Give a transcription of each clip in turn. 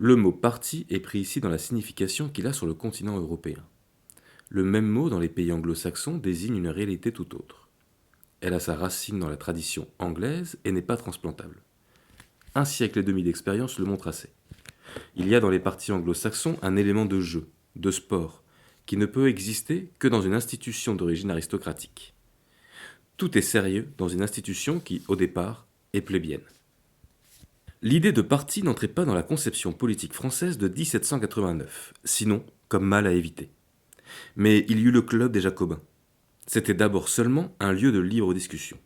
Le mot parti est pris ici dans la signification qu'il a sur le continent européen. Le même mot dans les pays anglo-saxons désigne une réalité tout autre. Elle a sa racine dans la tradition anglaise et n'est pas transplantable. Un siècle et demi d'expérience le montre assez. Il y a dans les partis anglo-saxons un élément de jeu, de sport, qui ne peut exister que dans une institution d'origine aristocratique. Tout est sérieux dans une institution qui, au départ, est plébéienne. L'idée de parti n'entrait pas dans la conception politique française de 1789, sinon comme mal à éviter. Mais il y eut le club des Jacobins. C'était d'abord seulement un lieu de libre discussion.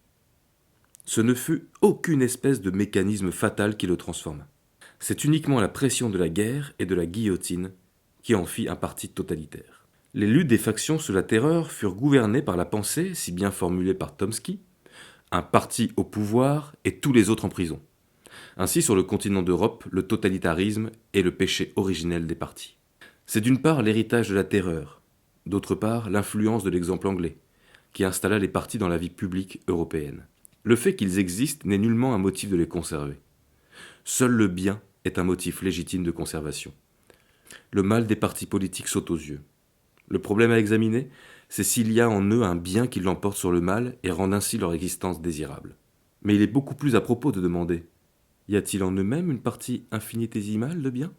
Ce ne fut aucune espèce de mécanisme fatal qui le transforma. C'est uniquement la pression de la guerre et de la guillotine qui en fit un parti totalitaire. Les luttes des factions sous la terreur furent gouvernées par la pensée, si bien formulée par Tomsky, un parti au pouvoir et tous les autres en prison. Ainsi, sur le continent d'Europe, le totalitarisme est le péché originel des partis. C'est d'une part l'héritage de la terreur, d'autre part l'influence de l'exemple anglais, qui installa les partis dans la vie publique européenne. Le fait qu'ils existent n'est nullement un motif de les conserver. Seul le bien est un motif légitime de conservation. Le mal des partis politiques saute aux yeux. Le problème à examiner, c'est s'il y a en eux un bien qui l'emporte sur le mal et rend ainsi leur existence désirable. Mais il est beaucoup plus à propos de demander: y a-t-il en eux-mêmes une partie infinitésimale de bien?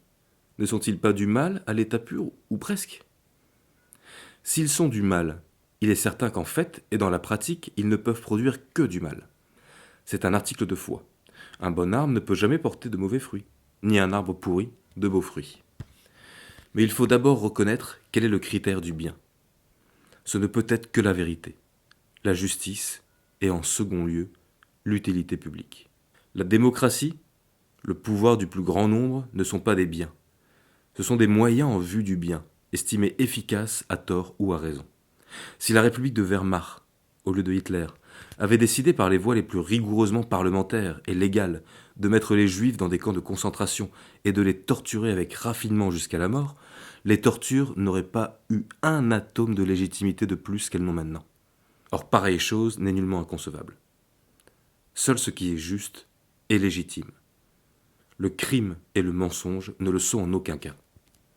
Ne sont-ils pas du mal à l'état pur, ou presque? S'ils sont du mal, il est certain qu'en fait et dans la pratique, ils ne peuvent produire que du mal. C'est un article de foi. Un bon arbre ne peut jamais porter de mauvais fruits, ni un arbre pourri de beaux fruits. Mais il faut d'abord reconnaître quel est le critère du bien. Ce ne peut être que la vérité, la justice et en second lieu, l'utilité publique. La démocratie, le pouvoir du plus grand nombre ne sont pas des biens. Ce sont des moyens en vue du bien, estimés efficaces à tort ou à raison. Si la République de Weimar, au lieu de Hitler, avait décidé par les voies les plus rigoureusement parlementaires et légales de mettre les juifs dans des camps de concentration et de les torturer avec raffinement jusqu'à la mort, les tortures n'auraient pas eu un atome de légitimité de plus qu'elles n'ont maintenant. Or, pareille chose n'est nullement inconcevable. Seul ce qui est juste est légitime. Le crime et le mensonge ne le sont en aucun cas.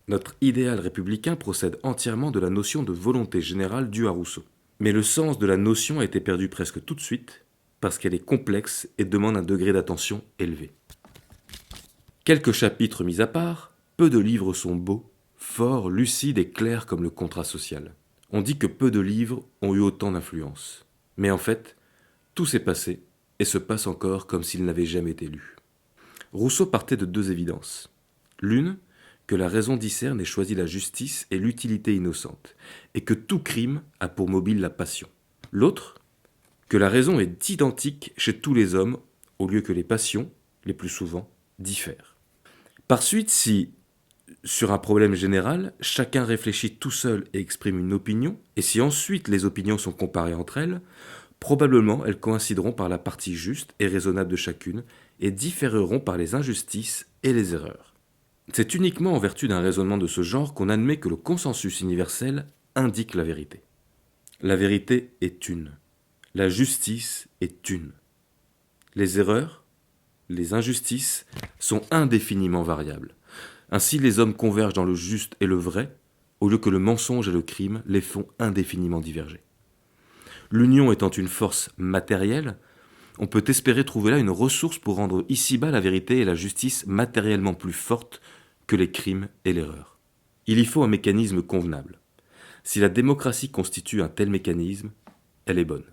Notre idéal républicain procède entièrement de la notion de volonté générale due à Rousseau. Mais le sens de la notion a été perdu presque tout de suite parce qu'elle est complexe et demande un degré d'attention élevé. Quelques chapitres mis à part, peu de livres sont beaux, forts, lucides et clairs comme le contrat social. On dit que peu de livres ont eu autant d'influence. Mais en fait, tout s'est passé et se passe encore comme s'il n'avait jamais été lu. Rousseau partait de deux évidences. L'une, que la raison discerne et choisit la justice et l'utilité innocente, et que tout crime a pour mobile la passion. L'autre, que la raison est identique chez tous les hommes, au lieu que les passions, les plus souvent, diffèrent. Par suite, si, sur un problème général, chacun réfléchit tout seul et exprime une opinion, et si ensuite les opinions sont comparées entre elles, probablement elles coïncideront par la partie juste et raisonnable de chacune, et différeront par les injustices et les erreurs. C'est uniquement en vertu d'un raisonnement de ce genre qu'on admet que le consensus universel indique la vérité. La vérité est une. La justice est une. Les erreurs, les injustices, sont indéfiniment variables. Ainsi, les hommes convergent dans le juste et le vrai, au lieu que le mensonge et le crime les font indéfiniment diverger. L'union étant une force matérielle, on peut espérer trouver là une ressource pour rendre ici-bas la vérité et la justice matériellement plus fortes que les crimes et l'erreur. Il y faut un mécanisme convenable. Si la démocratie constitue un tel mécanisme, elle est bonne.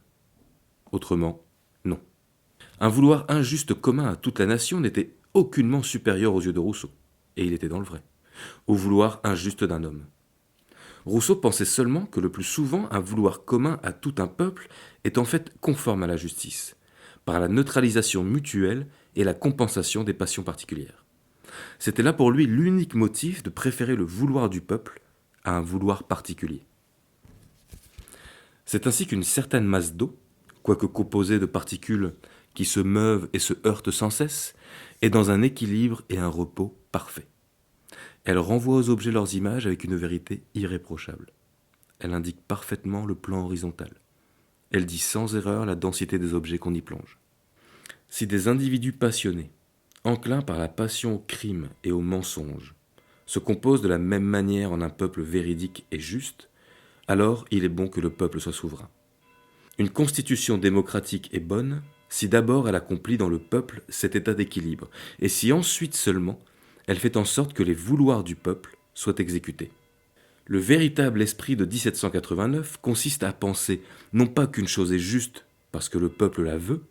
Autrement, non. Un vouloir injuste commun à toute la nation n'était aucunement supérieur aux yeux de Rousseau, et il était dans le vrai, au vouloir injuste d'un homme. Rousseau pensait seulement que le plus souvent un vouloir commun à tout un peuple est en fait conforme à la justice, par la neutralisation mutuelle et la compensation des passions particulières. C'était là pour lui l'unique motif de préférer le vouloir du peuple à un vouloir particulier. C'est ainsi qu'une certaine masse d'eau, quoique composée de particules qui se meuvent et se heurtent sans cesse, est dans un équilibre et un repos parfait. Elle renvoie aux objets leurs images avec une vérité irréprochable. Elle indique parfaitement le plan horizontal. Elle dit sans erreur la densité des objets qu'on y plonge. Si des individus passionnés, enclin par la passion au crime et au mensonge, se compose de la même manière en un peuple véridique et juste, alors il est bon que le peuple soit souverain. Une constitution démocratique est bonne si d'abord elle accomplit dans le peuple cet état d'équilibre, et si ensuite seulement elle fait en sorte que les vouloirs du peuple soient exécutés. Le véritable esprit de 1789 consiste à penser non pas qu'une chose est juste parce que le peuple la veut,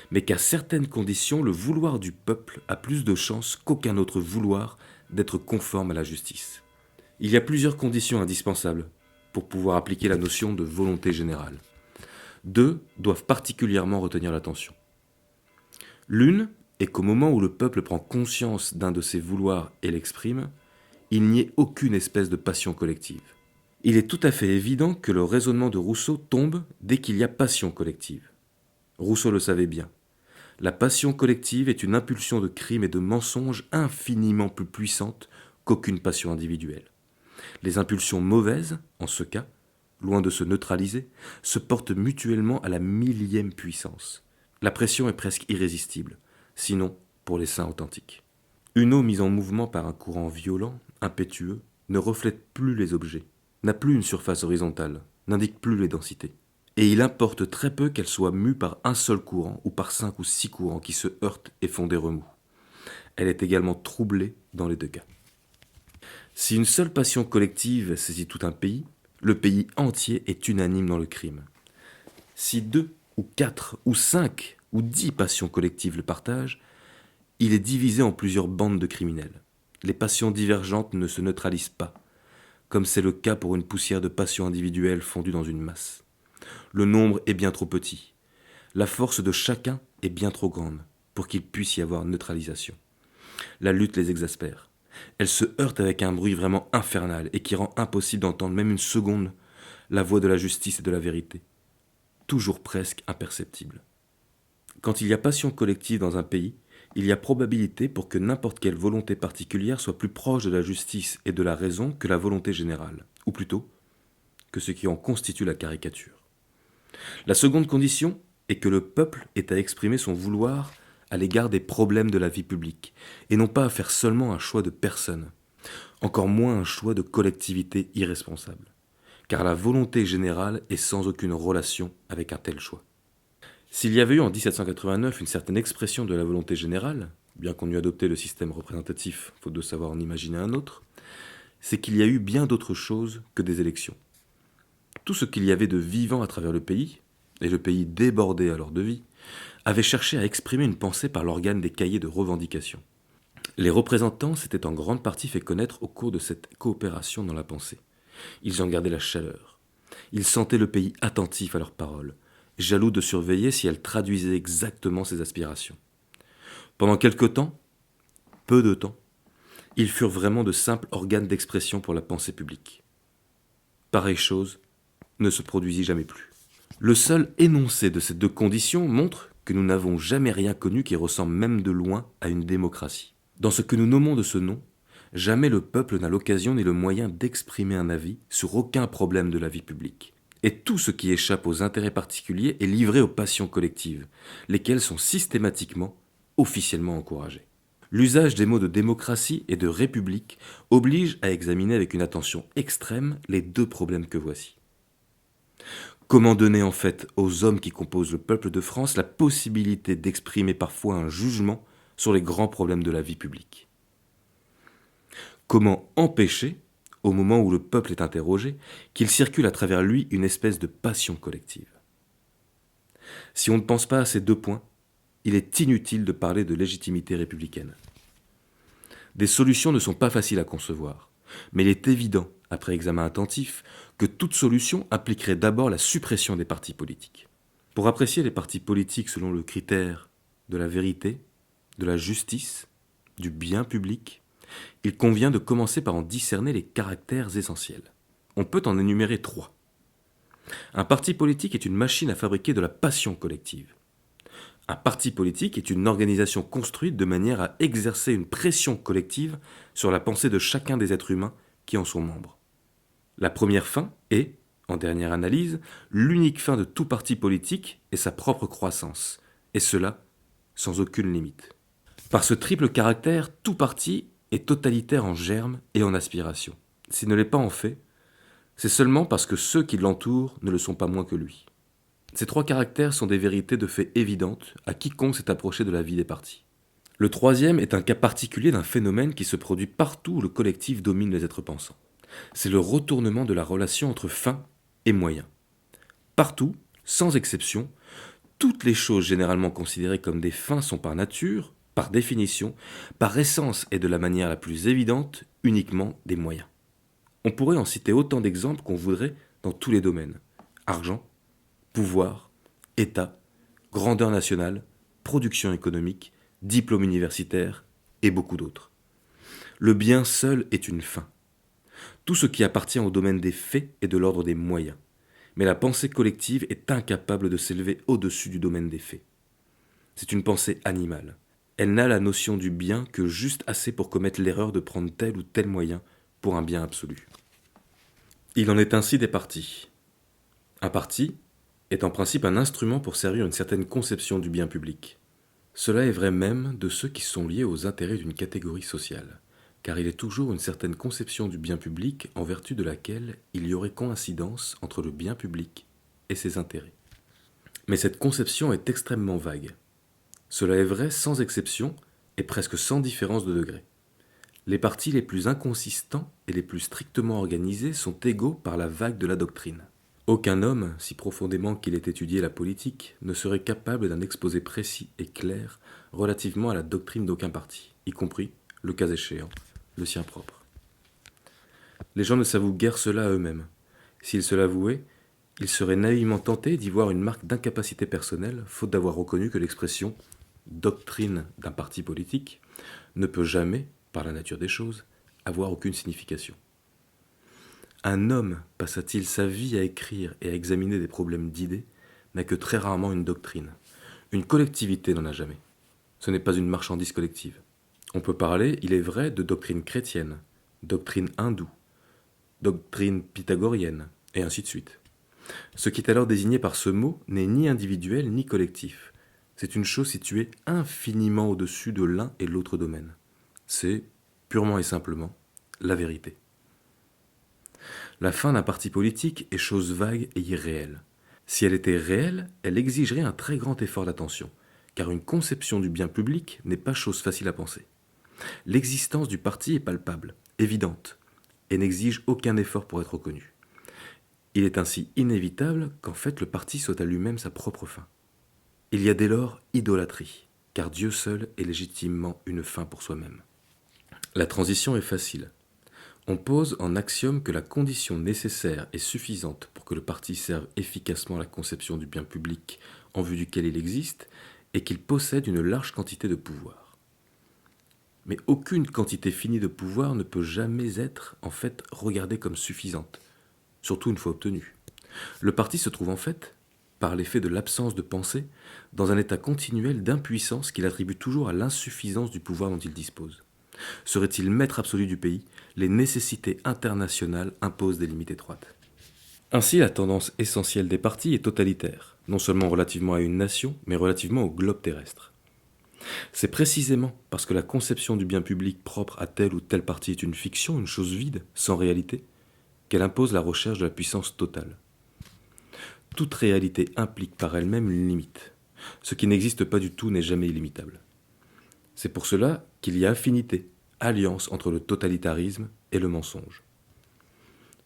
mais qu'à certaines conditions, le vouloir du peuple a plus de chances qu'aucun autre vouloir d'être conforme à la justice. Il y a plusieurs conditions indispensables pour pouvoir appliquer la notion de volonté générale. Deux doivent particulièrement retenir l'attention. L'une est qu'au moment où le peuple prend conscience d'un de ses vouloirs et l'exprime, il n'y ait aucune espèce de passion collective. Il est tout à fait évident que le raisonnement de Rousseau tombe dès qu'il y a passion collective. Rousseau le savait bien. La passion collective est une impulsion de crime et de mensonge infiniment plus puissante qu'aucune passion individuelle. Les impulsions mauvaises, en ce cas, loin de se neutraliser, se portent mutuellement à la millième puissance. La pression est presque irrésistible, sinon pour les saints authentiques. Une eau mise en mouvement par un courant violent, impétueux, ne reflète plus les objets, n'a plus une surface horizontale, n'indique plus les densités. Et il importe très peu qu'elle soit mue par un seul courant ou par 5 ou 6 courants qui se heurtent et font des remous. Elle est également troublée dans les deux cas. Si une seule passion collective saisit tout un pays, le pays entier est unanime dans le crime. Si 2 ou 4 ou 5 ou 10 passions collectives le partagent, il est divisé en plusieurs bandes de criminels. Les passions divergentes ne se neutralisent pas, comme c'est le cas pour une poussière de passions individuelles fondue dans une masse. Le nombre est bien trop petit. La force de chacun est bien trop grande pour qu'il puisse y avoir neutralisation. La lutte les exaspère. Elles se heurtent avec un bruit vraiment infernal et qui rend impossible d'entendre même une seconde la voix de la justice et de la vérité, toujours presque imperceptible. Quand il y a passion collective dans un pays, il y a probabilité pour que n'importe quelle volonté particulière soit plus proche de la justice et de la raison que la volonté générale, ou plutôt, que ce qui en constitue la caricature. La seconde condition est que le peuple ait à exprimer son vouloir à l'égard des problèmes de la vie publique, et non pas à faire seulement un choix de personne, encore moins un choix de collectivité irresponsable, car la volonté générale est sans aucune relation avec un tel choix. S'il y avait eu en 1789 une certaine expression de la volonté générale, bien qu'on eût adopté le système représentatif, faute de savoir en imaginer un autre, c'est qu'il y a eu bien d'autres choses que des élections. Tout ce qu'il y avait de vivant à travers le pays, et le pays débordé alors de vie, avait cherché à exprimer une pensée par l'organe des cahiers de revendication. Les représentants s'étaient en grande partie fait connaître au cours de cette coopération dans la pensée. Ils en gardaient la chaleur. Ils sentaient le pays attentif à leurs paroles, jaloux de surveiller si elles traduisaient exactement ses aspirations. Pendant quelque temps, peu de temps, ils furent vraiment de simples organes d'expression pour la pensée publique. Pareille chose ne se produisit jamais plus. Le seul énoncé de ces deux conditions montre que nous n'avons jamais rien connu qui ressemble même de loin à une démocratie. Dans ce que nous nommons de ce nom, jamais le peuple n'a l'occasion ni le moyen d'exprimer un avis sur aucun problème de la vie publique. Et tout ce qui échappe aux intérêts particuliers est livré aux passions collectives, lesquelles sont systématiquement, officiellement encouragées. L'usage des mots de démocratie et de république oblige à examiner avec une attention extrême les deux problèmes que voici. Comment donner en fait aux hommes qui composent le peuple de France la possibilité d'exprimer parfois un jugement sur les grands problèmes de la vie publique? Comment empêcher, au moment où le peuple est interrogé, qu'il circule à travers lui une espèce de passion collective? Si on ne pense pas à ces deux points, il est inutile de parler de légitimité républicaine. Des solutions ne sont pas faciles à concevoir, mais il est évident, après examen attentif, que toute solution impliquerait d'abord la suppression des partis politiques. Pour apprécier les partis politiques selon le critère de la vérité, de la justice, du bien public, il convient de commencer par en discerner les caractères essentiels. On peut en énumérer 3. Un parti politique est une machine à fabriquer de la passion collective. Un parti politique est une organisation construite de manière à exercer une pression collective sur la pensée de chacun des êtres humains qui en sont membres. La première fin est, en dernière analyse, l'unique fin de tout parti politique est sa propre croissance, et cela sans aucune limite. Par ce triple caractère, tout parti est totalitaire en germe et en aspiration. S'il ne l'est pas en fait, c'est seulement parce que ceux qui l'entourent ne le sont pas moins que lui. Ces trois caractères sont des vérités de fait évidentes à quiconque s'est approché de la vie des partis. Le troisième est un cas particulier d'un phénomène qui se produit partout où le collectif domine les êtres pensants. C'est le retournement de la relation entre fin et moyen. Partout, sans exception, toutes les choses généralement considérées comme des fins sont par nature, par définition, par essence et de la manière la plus évidente, uniquement des moyens. On pourrait en citer autant d'exemples qu'on voudrait dans tous les domaines. Argent, pouvoir, État, grandeur nationale, production économique, diplôme universitaire et beaucoup d'autres. Le bien seul est une fin. Tout ce qui appartient au domaine des faits est de l'ordre des moyens. Mais la pensée collective est incapable de s'élever au-dessus du domaine des faits. C'est une pensée animale. Elle n'a la notion du bien que juste assez pour commettre l'erreur de prendre tel ou tel moyen pour un bien absolu. Il en est ainsi des partis. Un parti est en principe un instrument pour servir une certaine conception du bien public. Cela est vrai même de ceux qui sont liés aux intérêts d'une catégorie sociale, car il est toujours une certaine conception du bien public en vertu de laquelle il y aurait coïncidence entre le bien public et ses intérêts. Mais cette conception est extrêmement vague. Cela est vrai sans exception et presque sans différence de degré. Les partis les plus inconsistants et les plus strictement organisés sont égaux par la vague de la doctrine. Aucun homme, si profondément qu'il ait étudié la politique, ne serait capable d'un exposé précis et clair relativement à la doctrine d'aucun parti, y compris, le cas échéant, le sien propre. Les gens ne s'avouent guère cela à eux-mêmes. S'ils se l'avouaient, ils seraient naïvement tentés d'y voir une marque d'incapacité personnelle, faute d'avoir reconnu que l'expression « doctrine d'un parti politique » ne peut jamais, par la nature des choses, avoir aucune signification. Un homme passa-t-il sa vie à écrire et à examiner des problèmes d'idées, n'a que très rarement une doctrine. Une collectivité n'en a jamais. Ce n'est pas une marchandise collective. On peut parler, il est vrai, de doctrine chrétienne, doctrine hindoue, doctrine pythagorienne, et ainsi de suite. Ce qui est alors désigné par ce mot n'est ni individuel ni collectif. C'est une chose située infiniment au-dessus de l'un et l'autre domaine. C'est, purement et simplement, la vérité. La fin d'un parti politique est chose vague et irréelle. Si elle était réelle, elle exigerait un très grand effort d'attention, car une conception du bien public n'est pas chose facile à penser. L'existence du parti est palpable, évidente, et n'exige aucun effort pour être reconnu. Il est ainsi inévitable qu'en fait le parti soit à lui-même sa propre fin. Il y a dès lors idolâtrie, car Dieu seul est légitimement une fin pour soi-même. La transition est facile. On pose en axiome que la condition nécessaire et suffisante pour que le parti serve efficacement la conception du bien public en vue duquel il existe est qu'il possède une large quantité de pouvoir. Mais aucune quantité finie de pouvoir ne peut jamais être, en fait, regardée comme suffisante, surtout une fois obtenue. Le parti se trouve en fait, par l'effet de l'absence de pensée, dans un état continuel d'impuissance qu'il attribue toujours à l'insuffisance du pouvoir dont il dispose. Serait-il maître absolu du pays, les nécessités internationales imposent des limites étroites. Ainsi, la tendance essentielle des partis est totalitaire, non seulement relativement à une nation, mais relativement au globe terrestre. C'est précisément parce que la conception du bien public propre à tel ou tel parti est une fiction, une chose vide, sans réalité, qu'elle impose la recherche de la puissance totale. Toute réalité implique par elle-même une limite. Ce qui n'existe pas du tout n'est jamais illimitable. C'est pour cela qu'il y a affinité, alliance entre le totalitarisme et le mensonge.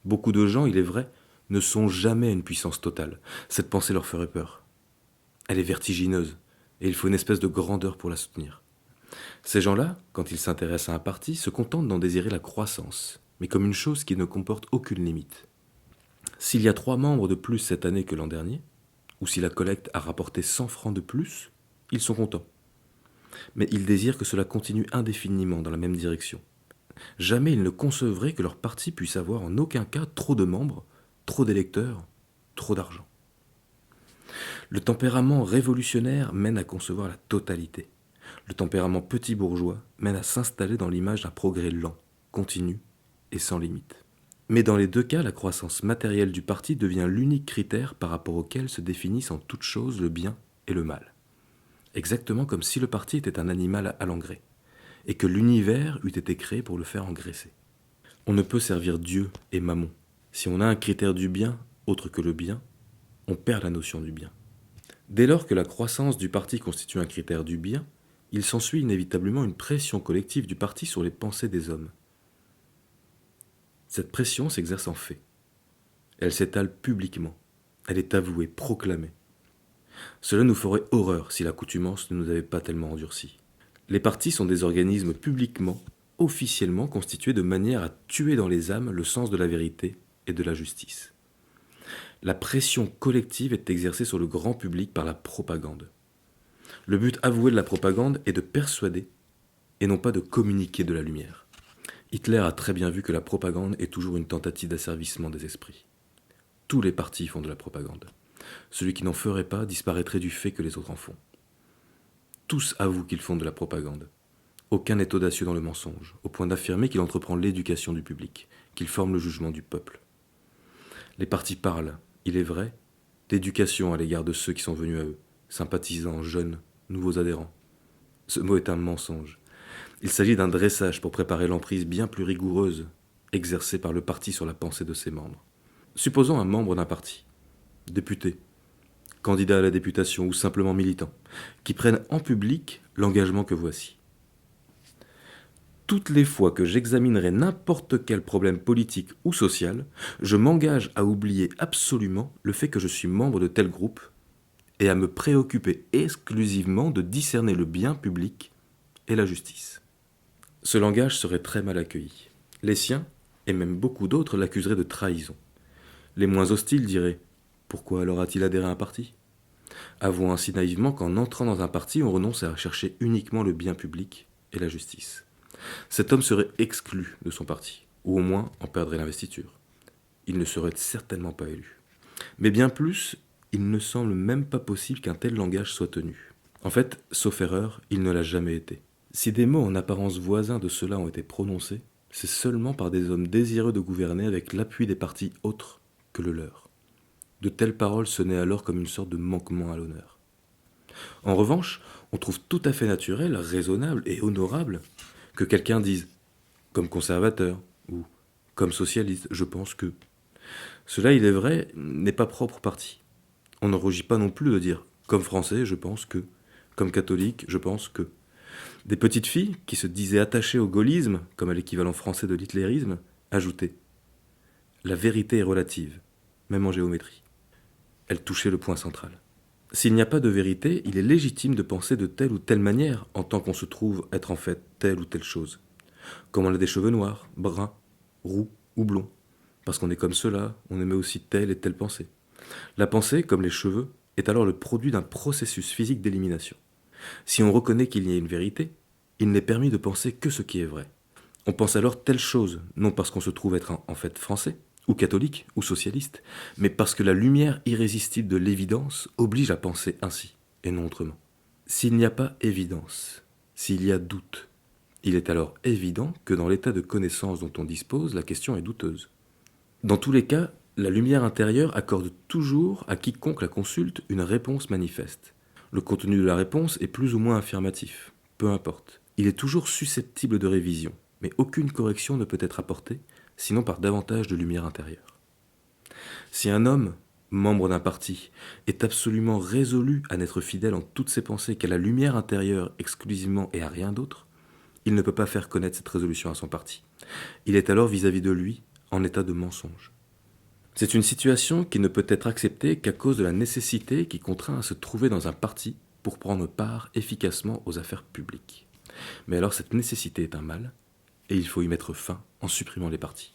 Beaucoup de gens, il est vrai, ne sont jamais à une puissance totale. Cette pensée leur ferait peur. Elle est vertigineuse, et il faut une espèce de grandeur pour la soutenir. Ces gens-là, quand ils s'intéressent à un parti, se contentent d'en désirer la croissance, mais comme une chose qui ne comporte aucune limite. S'il y a 3 membres de plus cette année que l'an dernier, ou si la collecte a rapporté 100 francs de plus, ils sont contents. Mais ils désirent que cela continue indéfiniment dans la même direction. Jamais ils ne concevraient que leur parti puisse avoir en aucun cas trop de membres, trop d'électeurs, trop d'argent. Le tempérament révolutionnaire mène à concevoir la totalité. Le tempérament petit bourgeois mène à s'installer dans l'image d'un progrès lent, continu et sans limite. Mais dans les deux cas, la croissance matérielle du parti devient l'unique critère par rapport auquel se définissent en toute chose le bien et le mal. exactement comme si le parti était un animal à l'engrais, et que l'univers eût été créé pour le faire engraisser. On ne peut servir Dieu et Mammon. Si on a un critère du bien autre que le bien, on perd la notion du bien. Dès lors que la croissance du parti constitue un critère du bien, il s'ensuit inévitablement une pression collective du parti sur les pensées des hommes. Cette pression s'exerce en fait. Elle s'étale publiquement. Elle est avouée, proclamée. Cela nous ferait horreur si l'accoutumance ne nous avait pas tellement endurcis. Les partis sont des organismes publiquement, officiellement constitués de manière à tuer dans les âmes le sens de la vérité et de la justice. La pression collective est exercée sur le grand public par la propagande. Le but avoué de la propagande est de persuader et non pas de communiquer de la lumière. Hitler a très bien vu que la propagande est toujours une tentative d'asservissement des esprits. Tous les partis font de la propagande. Celui qui n'en ferait pas disparaîtrait du fait que les autres en font. Tous avouent qu'ils font de la propagande. Aucun n'est audacieux dans le mensonge, au point d'affirmer qu'il entreprend l'éducation du public, qu'il forme le jugement du peuple. Les partis parlent, il est vrai, d'éducation à l'égard de ceux qui sont venus à eux, sympathisants, jeunes, nouveaux adhérents. Ce mot est un mensonge. Il s'agit d'un dressage pour préparer l'emprise bien plus rigoureuse exercée par le parti sur la pensée de ses membres. Supposons un membre d'un parti, député, candidat à la députation ou simplement militant, qui prenne en public l'engagement que voici. Toutes les fois que j'examinerai n'importe quel problème politique ou social, je m'engage à oublier absolument le fait que je suis membre de tel groupe et à me préoccuper exclusivement de discerner le bien public et la justice. Ce langage serait très mal accueilli. Les siens, et même beaucoup d'autres, l'accuseraient de trahison. Les moins hostiles diraient « Pourquoi alors a-t-il adhéré à un parti ?» Avouant ainsi naïvement qu'en entrant dans un parti, on renonce à chercher uniquement le bien public et la justice. Cet homme serait exclu de son parti, ou au moins en perdrait l'investiture. Il ne serait certainement pas élu. Mais bien plus, il ne semble même pas possible qu'un tel langage soit tenu. En fait, sauf erreur, il ne l'a jamais été. Si des mots en apparence voisins de ceux-là ont été prononcés, c'est seulement par des hommes désireux de gouverner avec l'appui des partis autres que le leur. De telles paroles sonnaient alors comme une sorte de manquement à l'honneur. En revanche, on trouve tout à fait naturel, raisonnable et honorable que quelqu'un dise « comme conservateur » ou « comme socialiste, je pense que ». Cela, il est vrai, n'est pas propre au parti. On ne rougit pas non plus de dire « comme français, je pense que », comme catholique, je pense que. Des petites filles, qui se disaient attachées au gaullisme, comme à l'équivalent français de l'hitlérisme, ajoutaient « la vérité est relative, même en géométrie ». Elle touchait le point central. S'il n'y a pas de vérité, il est légitime de penser de telle ou telle manière, en tant qu'on se trouve être en fait telle ou telle chose. Comme on a des cheveux noirs, bruns, roux ou blonds. Parce qu'on est comme cela, on émet aussi telle et telle pensée. La pensée, comme les cheveux, est alors le produit d'un processus physique d'élimination. Si on reconnaît qu'il y a une vérité, il n'est permis de penser que ce qui est vrai. On pense alors telle chose, non parce qu'on se trouve être en fait français, ou catholique, ou socialiste, mais parce que la lumière irrésistible de l'évidence oblige à penser ainsi, et non autrement. S'il n'y a pas évidence, s'il y a doute, il est alors évident que dans l'état de connaissance dont on dispose, la question est douteuse. Dans tous les cas, la lumière intérieure accorde toujours à quiconque la consulte une réponse manifeste. Le contenu de la réponse est plus ou moins affirmatif, peu importe. Il est toujours susceptible de révision, mais aucune correction ne peut être apportée, sinon par davantage de lumière intérieure. Si un homme, membre d'un parti, est absolument résolu à n'être fidèle en toutes ses pensées qu'à la lumière intérieure exclusivement et à rien d'autre, il ne peut pas faire connaître cette résolution à son parti. Il est alors vis-à-vis de lui en état de mensonge. C'est une situation qui ne peut être acceptée qu'à cause de la nécessité qui contraint à se trouver dans un parti pour prendre part efficacement aux affaires publiques. Mais alors cette nécessité est un mal, et il faut y mettre fin en supprimant les partis.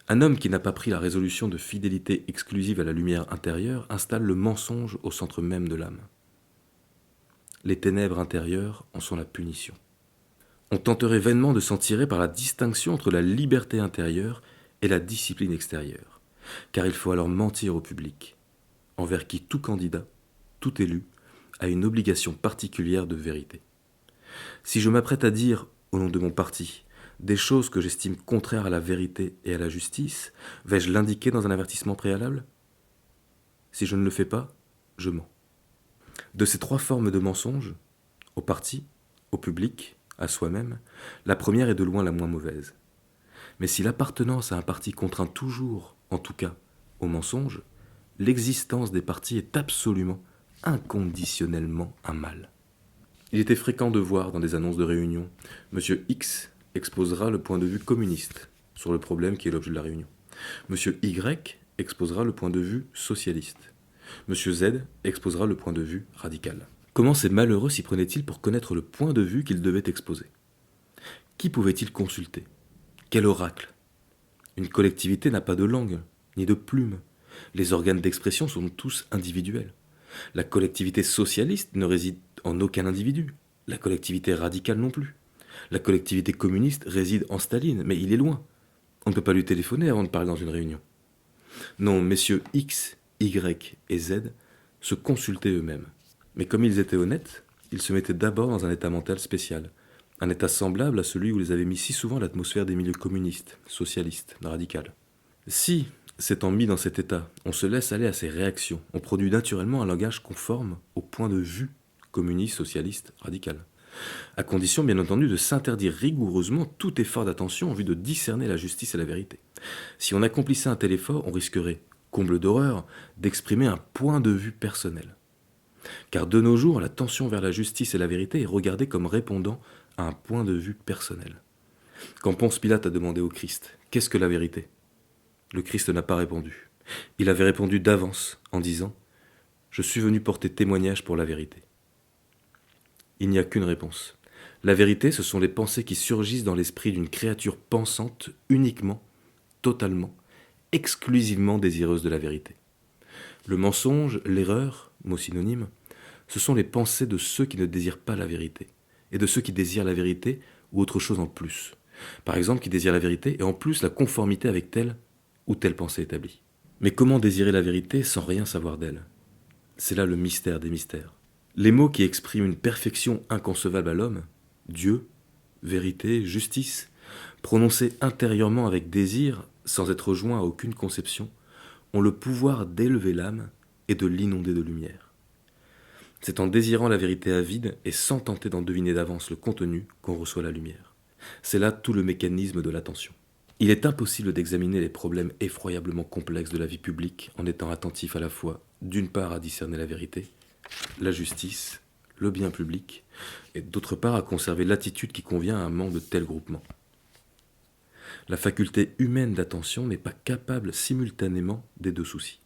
Un homme qui n'a pas pris la résolution de fidélité exclusive à la lumière intérieure installe le mensonge au centre même de l'âme. Les ténèbres intérieures en sont la punition. On tenterait vainement de s'en tirer par la distinction entre la liberté intérieure et la discipline extérieure, car il faut alors mentir au public, envers qui tout candidat, tout élu, a une obligation particulière de vérité. Si je m'apprête à dire, au nom de mon parti, des choses que j'estime contraires à la vérité et à la justice, vais-je l'indiquer dans un avertissement préalable ? Si je ne le fais pas, je mens. De ces trois formes de mensonge, Au parti, au public, à soi-même, la première est de loin la moins mauvaise. Mais si l'appartenance à un parti contraint toujours, en tout cas, au mensonge, l'existence des partis est absolument, inconditionnellement un mal. Il était fréquent de voir dans des annonces de réunion, Monsieur X exposera le point de vue communiste sur le problème qui est l'objet de la réunion. Monsieur Y exposera le point de vue socialiste. Monsieur Z exposera le point de vue radical. Comment ces malheureux s'y prenaient-ils pour connaître le point de vue qu'ils devaient exposer? Qui pouvaient-ils consulter? Quel oracle? Une collectivité n'a pas de langue, ni de plume. Les organes d'expression sont tous individuels. La collectivité socialiste ne réside en aucun individu. La collectivité radicale non plus. La collectivité communiste réside en Staline, mais il est loin. On ne peut pas lui téléphoner avant de parler dans une réunion. Non, messieurs X, Y et Z se consultaient eux-mêmes. Mais comme ils étaient honnêtes, ils se mettaient d'abord dans un état mental spécial. Un état semblable à celui où les avait mis si souvent l'atmosphère des milieux communistes, socialistes, radicales. Si, s'étant mis dans cet état, on se laisse aller à ses réactions, on produit naturellement un langage conforme au point de vue communiste, socialiste, radical. À condition, bien entendu, de s'interdire rigoureusement tout effort d'attention en vue de discerner la justice et la vérité. Si on accomplissait un tel effort, on risquerait, comble d'horreur, d'exprimer un point de vue personnel. Car de nos jours, la tension vers la justice et la vérité est regardée comme répondant à un point de vue personnel. Quand Ponce Pilate a demandé au Christ « Qu'est-ce que la vérité ?» Le Christ n'a pas répondu. Il avait répondu d'avance en disant « Je suis venu porter témoignage pour la vérité ». Il n'y a qu'une réponse. La vérité, ce sont les pensées qui surgissent dans l'esprit d'une créature pensante uniquement, totalement, exclusivement désireuse de la vérité. Le mensonge, l'erreur, mot synonyme, ce sont les pensées de ceux qui ne désirent pas la vérité, et de ceux qui désirent la vérité ou autre chose en plus. Par exemple, qui désirent la vérité et en plus la conformité avec telle ou telle pensée établie. Mais comment désirer la vérité sans rien savoir d'elle? C'est là le mystère des mystères. Les mots qui expriment une perfection inconcevable à l'homme, Dieu, vérité, justice, prononcés intérieurement avec désir, sans être joints à aucune conception, ont le pouvoir d'élever l'âme et de l'inonder de lumière. C'est en désirant la vérité avide et sans tenter d'en deviner d'avance le contenu qu'on reçoit la lumière. C'est là tout le mécanisme de l'attention. Il est impossible d'examiner les problèmes effroyablement complexes de la vie publique en étant attentif à la fois, d'une part, à discerner la vérité, la justice, le bien public, et d'autre part à conserver l'attitude qui convient à un membre de tel groupement. La faculté humaine d'attention n'est pas capable simultanément des deux soucis.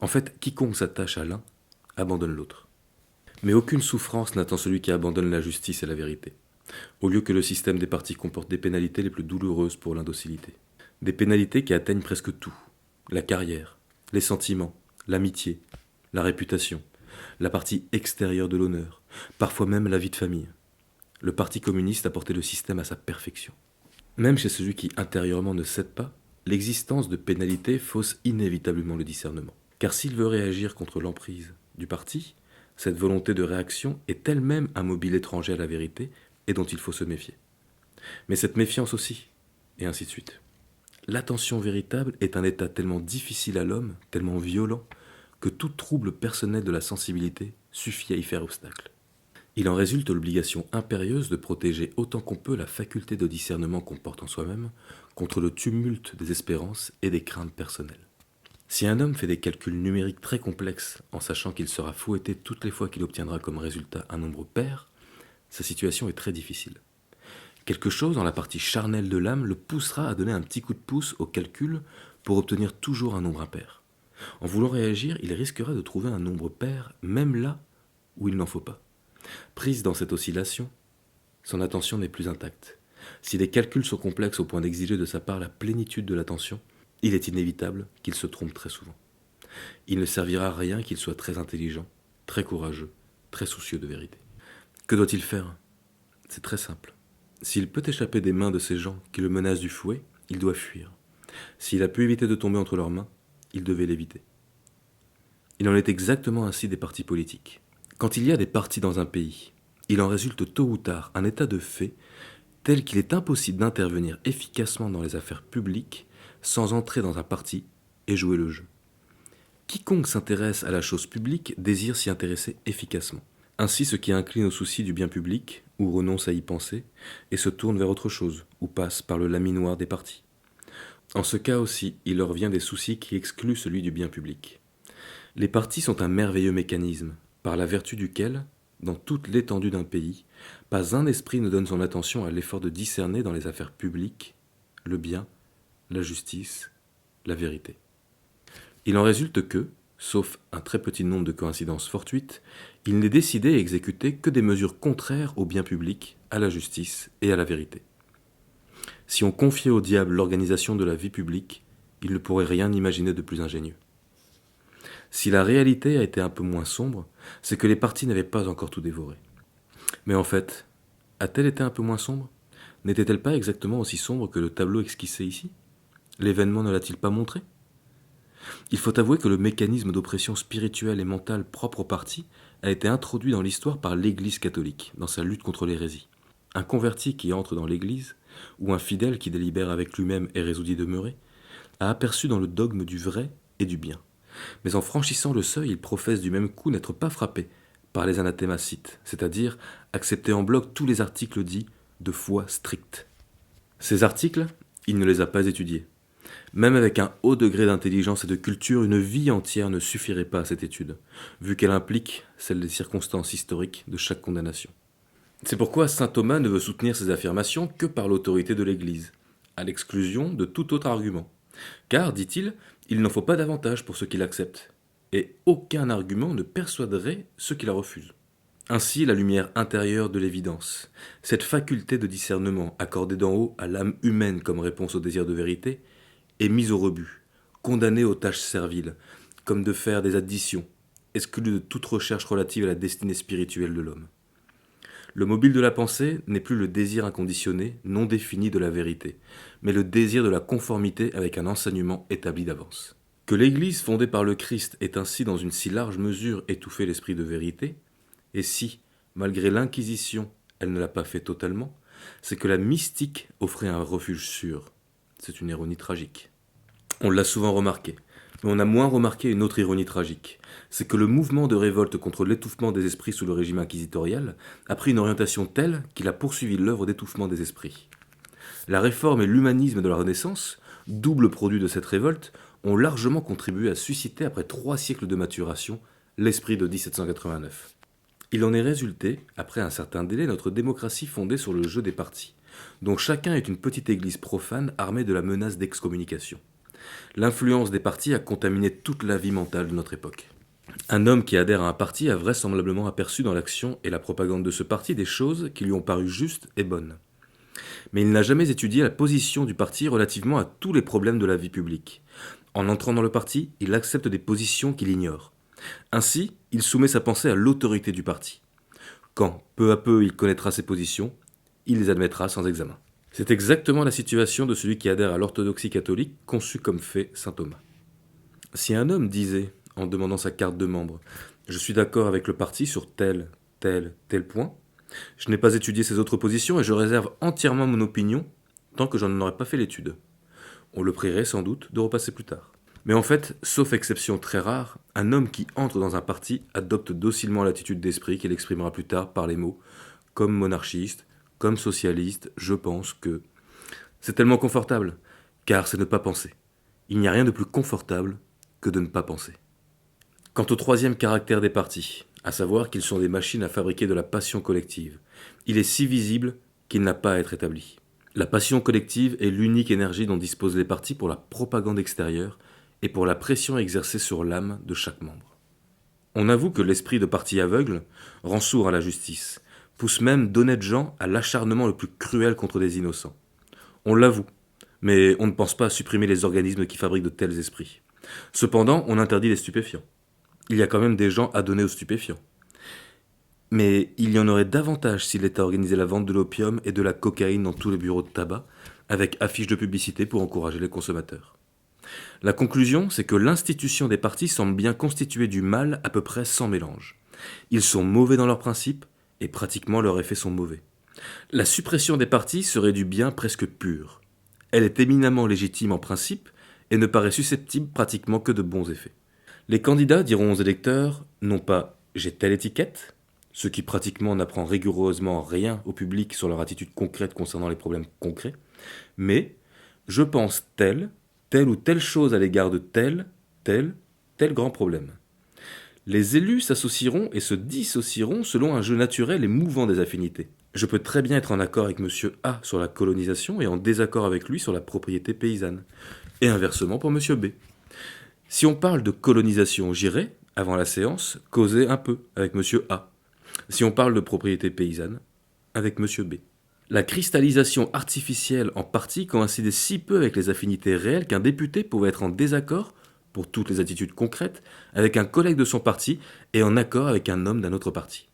En fait, quiconque s'attache à l'un abandonne l'autre. Mais aucune souffrance n'attend celui qui abandonne la justice et la vérité, au lieu que le système des partis comporte des pénalités les plus douloureuses pour l'indocilité. Des pénalités qui atteignent presque tout, la carrière, les sentiments, l'amitié, la réputation, la partie extérieure de l'honneur, parfois même la vie de famille. Le Parti communiste a porté le système à sa perfection. Même chez celui qui intérieurement ne cède pas, l'existence de pénalités fausse inévitablement le discernement. Car s'il veut réagir contre l'emprise du parti, cette volonté de réaction est elle-même un mobile étranger à la vérité et dont il faut se méfier. Mais cette méfiance aussi, et ainsi de suite. L'attention véritable est un état tellement difficile à l'homme, tellement violent, que tout trouble personnel de la sensibilité suffit à y faire obstacle. Il en résulte l'obligation impérieuse de protéger autant qu'on peut la faculté de discernement qu'on porte en soi-même contre le tumulte des espérances et des craintes personnelles. Si un homme fait des calculs numériques très complexes en sachant qu'il sera fouetté toutes les fois qu'il obtiendra comme résultat un nombre pair, sa situation est très difficile. Quelque chose dans la partie charnelle de l'âme le poussera à donner un petit coup de pouce au calcul pour obtenir toujours un nombre impair. En voulant réagir, il risquera de trouver un nombre pair même là où il n'en faut pas. Prise dans cette oscillation, son attention n'est plus intacte. Si les calculs sont complexes au point d'exiger de sa part la plénitude de l'attention, il est inévitable qu'il se trompe très souvent. Il ne servira à rien qu'il soit très intelligent, très courageux, très soucieux de vérité. Que doit-il faire? C'est très simple. S'il peut échapper des mains de ces gens qui le menacent du fouet, il doit fuir. S'il a pu éviter de tomber entre leurs mains, il devait l'éviter. Il en est exactement ainsi des partis politiques. Quand il y a des partis dans un pays, il en résulte tôt ou tard un état de fait tel qu'il est impossible d'intervenir efficacement dans les affaires publiques sans entrer dans un parti et jouer le jeu. Quiconque s'intéresse à la chose publique désire s'y intéresser efficacement. Ainsi, ceux qui inclinent au souci du bien public, ou renoncent à y penser, et se tournent vers autre chose, ou passent par le laminoir des partis. En ce cas aussi, il leur vient des soucis qui excluent celui du bien public. Les partis sont un merveilleux mécanisme, par la vertu duquel, dans toute l'étendue d'un pays, pas un esprit ne donne son attention à l'effort de discerner dans les affaires publiques le bien, la justice, la vérité. Il en résulte que, sauf un très petit nombre de coïncidences fortuites, il n'est décidé et exécuté que des mesures contraires au bien public, à la justice et à la vérité. Si on confiait au diable l'organisation de la vie publique, il ne pourrait rien imaginer de plus ingénieux. Si la réalité a été un peu moins sombre, c'est que les partis n'avaient pas encore tout dévoré. Mais en fait, a-t-elle été un peu moins sombre? N'était-elle pas exactement aussi sombre que le tableau esquissé ici? L'événement ne l'a-t-il pas montré? Il faut avouer que le mécanisme d'oppression spirituelle et mentale propre au parti a été introduit dans l'histoire par l'Église catholique, dans sa lutte contre l'hérésie. Un converti qui entre dans l'Église, ou un fidèle qui délibère avec lui-même et résout d'y demeurer, a aperçu dans le dogme du vrai et du bien. Mais en franchissant le seuil, il professe du même coup n'être pas frappé par les anathémacites, c'est-à-dire accepter en bloc tous les articles dits de foi stricte. Ces articles, il ne les a pas étudiés. Même avec un haut degré d'intelligence et de culture, une vie entière ne suffirait pas à cette étude, vu qu'elle implique celle des circonstances historiques de chaque condamnation. C'est pourquoi saint Thomas ne veut soutenir ces affirmations que par l'autorité de l'Église, à l'exclusion de tout autre argument. Car, dit-il, il n'en faut pas davantage pour ceux qui l'acceptent, et aucun argument ne persuaderait ceux qui la refusent. Ainsi, la lumière intérieure de l'évidence, cette faculté de discernement accordée d'en haut à l'âme humaine comme réponse au désir de vérité, est mise au rebut, condamnée aux tâches serviles, comme de faire des additions, exclue de toute recherche relative à la destinée spirituelle de l'homme. Le mobile de la pensée n'est plus le désir inconditionné, non défini de la vérité, mais le désir de la conformité avec un enseignement établi d'avance. Que l'Église fondée par le Christ ait ainsi dans une si large mesure étouffé l'esprit de vérité, et si, malgré l'Inquisition, elle ne l'a pas fait totalement, c'est que la mystique offrait un refuge sûr. C'est une ironie tragique. On l'a souvent remarqué, mais on a moins remarqué une autre ironie tragique. C'est que le mouvement de révolte contre l'étouffement des esprits sous le régime inquisitorial a pris une orientation telle qu'il a poursuivi l'œuvre d'étouffement des esprits. La réforme et l'humanisme de la Renaissance, double produit de cette révolte, ont largement contribué à susciter, après 3 siècles de maturation, l'esprit de 1789. Il en est résulté, après un certain délai, notre démocratie fondée sur le jeu des partis, dont chacun est une petite église profane armée de la menace d'excommunication. L'influence des partis a contaminé toute la vie mentale de notre époque. Un homme qui adhère à un parti a vraisemblablement aperçu dans l'action et la propagande de ce parti des choses qui lui ont paru justes et bonnes. Mais il n'a jamais étudié la position du parti relativement à tous les problèmes de la vie publique. En entrant dans le parti, il accepte des positions qu'il ignore. Ainsi, il soumet sa pensée à l'autorité du parti. Quand, peu à peu, il connaîtra ses positions, il les admettra sans examen. C'est exactement la situation de celui qui adhère à l'orthodoxie catholique conçue comme fait saint Thomas. Si un homme disait, en demandant sa carte de membre, « Je suis d'accord avec le parti sur tel point, je n'ai pas étudié ses autres positions et je réserve entièrement mon opinion tant que je n'en aurais pas fait l'étude. » On le prierait sans doute de repasser plus tard. Mais en fait, sauf exception très rare, un homme qui entre dans un parti adopte docilement l'attitude d'esprit qu'il exprimera plus tard par les mots « comme monarchiste », comme socialiste, je pense que... C'est tellement confortable, car c'est ne pas penser. Il n'y a rien de plus confortable que de ne pas penser. Quant au troisième caractère des partis, à savoir qu'ils sont des machines à fabriquer de la passion collective, il est si visible qu'il n'a pas à être établi. La passion collective est l'unique énergie dont disposent les partis pour la propagande extérieure et pour la pression exercée sur l'âme de chaque membre. On avoue que l'esprit de parti aveugle rend sourd à la justice, pousse même d'honnêtes gens à l'acharnement le plus cruel contre des innocents. On l'avoue, mais on ne pense pas à supprimer les organismes qui fabriquent de tels esprits. Cependant, on interdit les stupéfiants. Il y a quand même des gens adonnés aux stupéfiants. Mais il y en aurait davantage si l'État organisait la vente de l'opium et de la cocaïne dans tous les bureaux de tabac, avec affiches de publicité pour encourager les consommateurs. La conclusion, c'est que l'institution des partis semble bien constituée du mal à peu près sans mélange. Ils sont mauvais dans leurs principes, et pratiquement leurs effets sont mauvais. La suppression des partis serait du bien presque pur. Elle est éminemment légitime en principe et ne paraît susceptible pratiquement que de bons effets. Les candidats diront aux électeurs, non pas « j'ai telle étiquette », ce qui pratiquement n'apprend rigoureusement rien au public sur leur attitude concrète concernant les problèmes concrets, mais je pense telle ou telle chose à l'égard de tel grand problème. Les élus s'associeront et se dissocieront selon un jeu naturel et mouvant des affinités. Je peux très bien être en accord avec monsieur A sur la colonisation et en désaccord avec lui sur la propriété paysanne. Et inversement pour monsieur B. Si on parle de colonisation, j'irai, avant la séance, causer un peu avec monsieur A. Si on parle de propriété paysanne, avec monsieur B. La cristallisation artificielle en partie coïncidait si peu avec les affinités réelles qu'un député pouvait être en désaccord, pour toutes les attitudes concrètes, avec un collègue de son parti et en accord avec un homme d'un autre parti.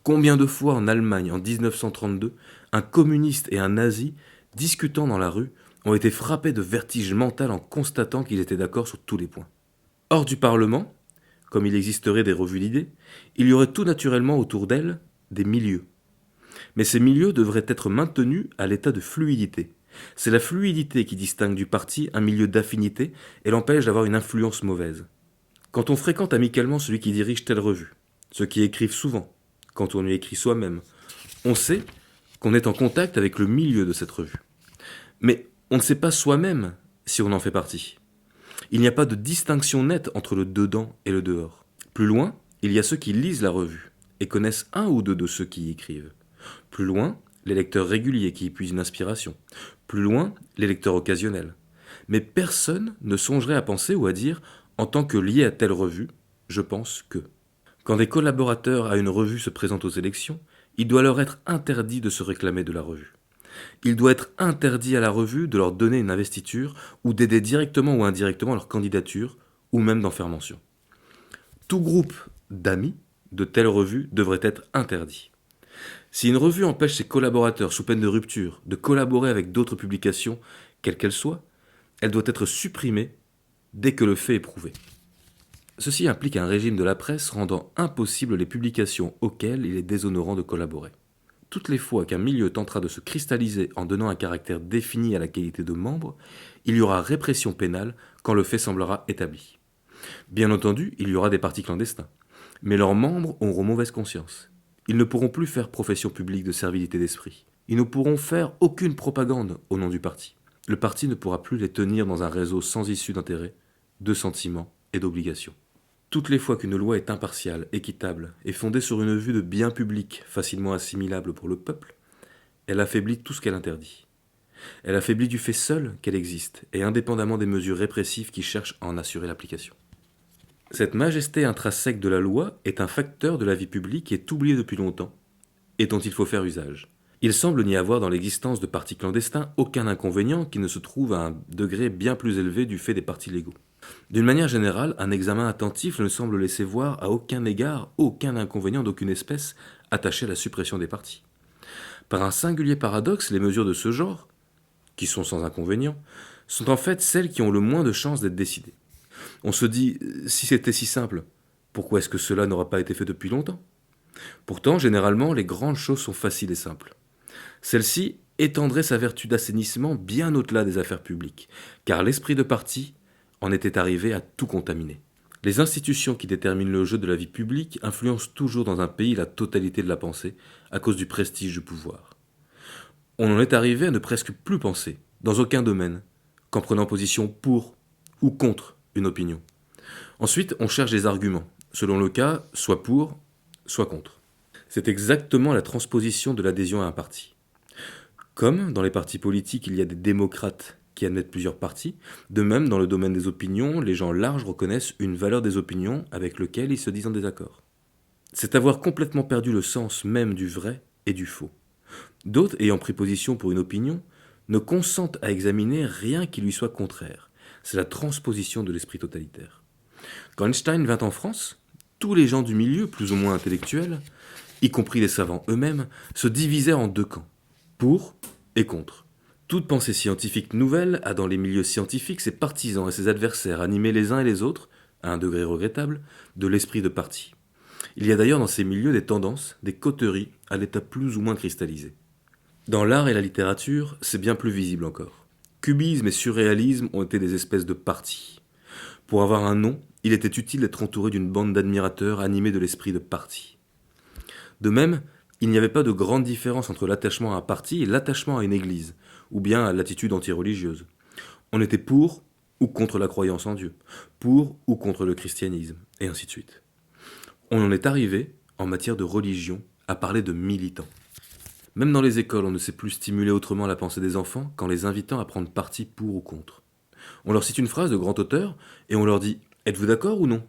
Combien de fois en Allemagne, en 1932, un communiste et un nazi, discutant dans la rue, ont été frappés de vertige mental en constatant qu'ils étaient d'accord sur tous les points. Hors du Parlement, comme il existerait des revues d'idées, il y aurait tout naturellement autour d'elles des milieux. Mais ces milieux devraient être maintenus à l'état de fluidité. C'est la fluidité qui distingue du parti un milieu d'affinité et l'empêche d'avoir une influence mauvaise. Quand on fréquente amicalement celui qui dirige telle revue, ceux qui écrivent souvent, quand on y écrit soi-même, on sait qu'on est en contact avec le milieu de cette revue. Mais on ne sait pas soi-même si on en fait partie. Il n'y a pas de distinction nette entre le dedans et le dehors. Plus loin, il y a ceux qui lisent la revue et connaissent un ou deux de ceux qui y écrivent. Plus loin, les lecteurs réguliers qui y puisent une inspiration. Plus loin, les lecteurs occasionnels. Mais personne ne songerait à penser ou à dire, en tant que lié à telle revue, je pense que. Quand des collaborateurs à une revue se présentent aux élections, il doit leur être interdit de se réclamer de la revue. Il doit être interdit à la revue de leur donner une investiture ou d'aider directement ou indirectement leur candidature, ou même d'en faire mention. Tout groupe d'amis de telle revue devrait être interdit. Si une revue empêche ses collaborateurs, sous peine de rupture, de collaborer avec d'autres publications, quelles qu'elles soient, elle doit être supprimée dès que le fait est prouvé. Ceci implique un régime de la presse rendant impossible les publications auxquelles il est déshonorant de collaborer. Toutes les fois qu'un milieu tentera de se cristalliser en donnant un caractère défini à la qualité de membre, il y aura répression pénale quand le fait semblera établi. Bien entendu, il y aura des partis clandestins, mais leurs membres auront mauvaise conscience. Ils ne pourront plus faire profession publique de servilité d'esprit. Ils ne pourront faire aucune propagande au nom du parti. Le parti ne pourra plus les tenir dans un réseau sans issue d'intérêt, de sentiments et d'obligations. Toutes les fois qu'une loi est impartiale, équitable et fondée sur une vue de bien public facilement assimilable pour le peuple, elle affaiblit tout ce qu'elle interdit. Elle affaiblit du fait seul qu'elle existe et indépendamment des mesures répressives qui cherchent à en assurer l'application. Cette majesté intrinsèque de la loi est un facteur de la vie publique qui est oublié depuis longtemps et dont il faut faire usage. Il semble n'y avoir dans l'existence de partis clandestins aucun inconvénient qui ne se trouve à un degré bien plus élevé du fait des partis légaux. D'une manière générale, un examen attentif ne semble laisser voir à aucun égard aucun inconvénient d'aucune espèce attaché à la suppression des partis. Par un singulier paradoxe, les mesures de ce genre, qui sont sans inconvénient, sont en fait celles qui ont le moins de chances d'être décidées. On se dit, si c'était si simple, pourquoi est-ce que cela n'aura pas été fait depuis longtemps ? Pourtant, généralement, les grandes choses sont faciles et simples. Celle-ci étendrait sa vertu d'assainissement bien au-delà des affaires publiques, car l'esprit de parti en était arrivé à tout contaminer. Les institutions qui déterminent le jeu de la vie publique influencent toujours dans un pays la totalité de la pensée à cause du prestige du pouvoir. On en est arrivé à ne presque plus penser, dans aucun domaine, qu'en prenant position pour ou contre une opinion. Ensuite, on cherche des arguments, selon le cas, soit pour, soit contre. C'est exactement la transposition de l'adhésion à un parti. Comme dans les partis politiques, il y a des démocrates qui admettent plusieurs partis, de même, dans le domaine des opinions, les gens larges reconnaissent une valeur des opinions avec lequel ils se disent en désaccord. C'est avoir complètement perdu le sens même du vrai et du faux. D'autres, ayant pris position pour une opinion, ne consentent à examiner rien qui lui soit contraire. C'est la transposition de l'esprit totalitaire. Quand Einstein vint en France, tous les gens du milieu, plus ou moins intellectuels, y compris les savants eux-mêmes, se divisèrent en deux camps, pour et contre. Toute pensée scientifique nouvelle a dans les milieux scientifiques ses partisans et ses adversaires animés les uns et les autres, à un degré regrettable, de l'esprit de parti. Il y a d'ailleurs dans ces milieux des tendances, des coteries à l'état plus ou moins cristallisé. Dans l'art et la littérature, c'est bien plus visible encore. Cubisme et surréalisme ont été des espèces de partis. Pour avoir un nom, il était utile d'être entouré d'une bande d'admirateurs animés de l'esprit de parti. De même, il n'y avait pas de grande différence entre l'attachement à un parti et l'attachement à une église, ou bien à l'attitude antireligieuse. On était pour ou contre la croyance en Dieu, pour ou contre le christianisme, et ainsi de suite. On en est arrivé, en matière de religion, à parler de militants. Même dans les écoles, on ne sait plus stimuler autrement la pensée des enfants qu'en les invitant à prendre parti pour ou contre. On leur cite une phrase de grand auteur et on leur dit « Êtes-vous d'accord ou non ?»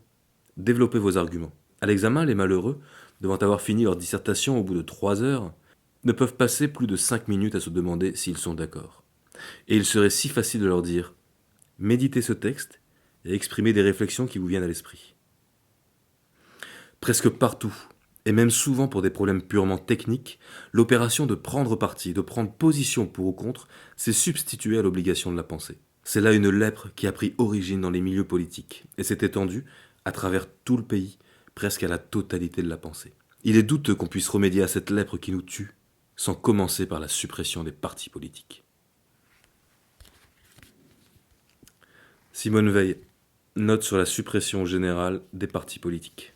Développez vos arguments. À l'examen, les malheureux, devant avoir fini leur dissertation au bout de 3 heures, ne peuvent passer plus de 5 minutes à se demander s'ils sont d'accord. Et il serait si facile de leur dire « Méditez ce texte et exprimez des réflexions qui vous viennent à l'esprit. » Presque partout, et même souvent pour des problèmes purement techniques, l'opération de prendre parti, de prendre position pour ou contre, s'est substituée à l'obligation de la pensée. C'est là une lèpre qui a pris origine dans les milieux politiques et s'est étendue, à travers tout le pays, presque à la totalité de la pensée. Il est douteux qu'on puisse remédier à cette lèpre qui nous tue, sans commencer par la suppression des partis politiques. Simone Veil, note sur la suppression générale des partis politiques.